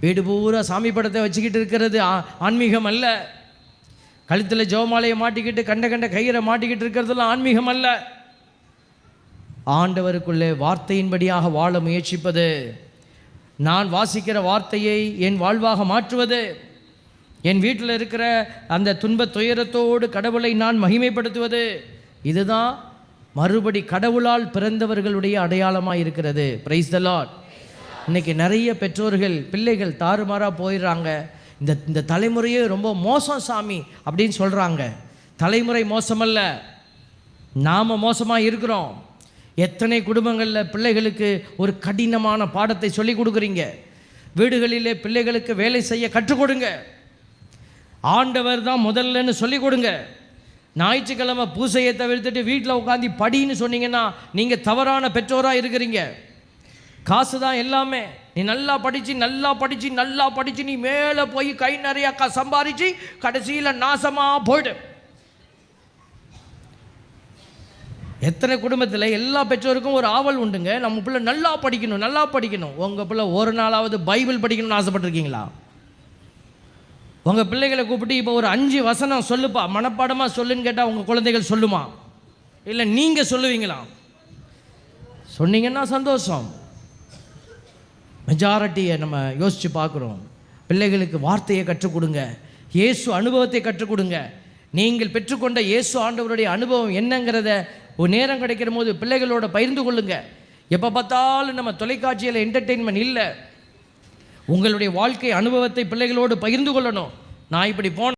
வீடு பூரா சாமி படத்தை வச்சுக்கிட்டு இருக்கிறது ஆன்மீகம் அல்ல. கழுத்தில் ஜெபமாலையை மாட்டிக்கிட்டு கண்ட கயிறை மாட்டிக்கிட்டு இருக்கிறதுலாம் ஆன்மீகம் அல்ல. ஆண்டவருக்குள்ளே வார்த்தையின்படியாக வாழ முயற்சிப்பது, நான் வாசிக்கிற வார்த்தையை என் வாழ்வாக மாற்றுவது, என் வீட்டில் இருக்கிற அந்த துன்ப துயரத்தோடு கடவுளை நான் மகிமைப்படுத்துவது, இதுதான் மறுபடி கடவுளால் பிறந்தவர்களுடைய அடையாளமாக இருக்கிறது. Praise the Lord. இன்றைக்கி நிறைய பெற்றோர்கள் பிள்ளைகள் தாறுமாறாக போயிடுறாங்க. இந்த தலைமுறையே ரொம்ப மோசம் சாமி அப்படின்னு சொல்கிறாங்க. தலைமுறை மோசமல்ல, நாம் மோசமாக இருக்கிறோம். எத்தனை குடும்பங்களில் பிள்ளைகளுக்கு ஒரு கடினமான பாடத்தை சொல்லி கொடுக்குறீங்க. வீடுகளிலே பிள்ளைகளுக்கு வேலை செய்ய கற்றுக் கொடுங்க. ஆண்டவர் தான் முதல்லன்னு சொல்லி கொடுங்க. ஞாயிற்றுக்கிழமை பூசையை தவிர்த்துட்டு வீட்டில் உட்காந்து படின்னு சொன்னீங்கன்னா நீங்கள் தவறான பெற்றோராக இருக்கிறீங்க. காசு தான் எல்லாமே. நீ நல்லா படித்து நீ மேலே போய் கை நிறையா சம்பாதிச்சு கடைசியில் நாசமாக போய்டு. எத்தனை குடும்பத்தில் எல்லா பெற்றோருக்கும் ஒரு ஆவல் உண்டுங்க, நம்ம பிள்ளை நல்லா படிக்கணும். உங்கள் பிள்ளை ஒரு நாளாவது பைபிள் படிக்கணும்னு ஆசைப்பட்டிருக்கீங்களா? உங்கள் பிள்ளைகளை கூப்பிட்டு இப்போ ஒரு 5 வசனம் சொல்லுப்பா, மனப்பாடமாக சொல்லுன்னு கேட்டால் உங்கள் குழந்தைகள் சொல்லுமா? இல்லை நீங்கள் சொல்லுவீங்களா? சொன்னீங்கன்னா சந்தோஷம். மெஜாரிட்டியை நம்ம யோசித்து பார்க்குறோம். பிள்ளைகளுக்கு வார்த்தையை கற்றுக் கொடுங்க, இயேசு அனுபவத்தை கற்றுக் கொடுங்க. நீங்கள் பெற்றுக்கொண்ட இயேசு ஆண்டவருடைய அனுபவம் என்னங்கிறத ஒரு நேரம் கிடைக்கிற போது பிள்ளைகளோட பகிர்ந்து கொள்ளுங்க. எப்போ பார்த்தாலும் நம்ம தொலைக்காட்சியில் என்டர்டெயின்மெண்ட் இல்லை. உங்களுடைய வாழ்க்கை அனுபவத்தை பிள்ளைகளோடு பகிர்ந்து கொள்ளணும். நான் இப்படி போன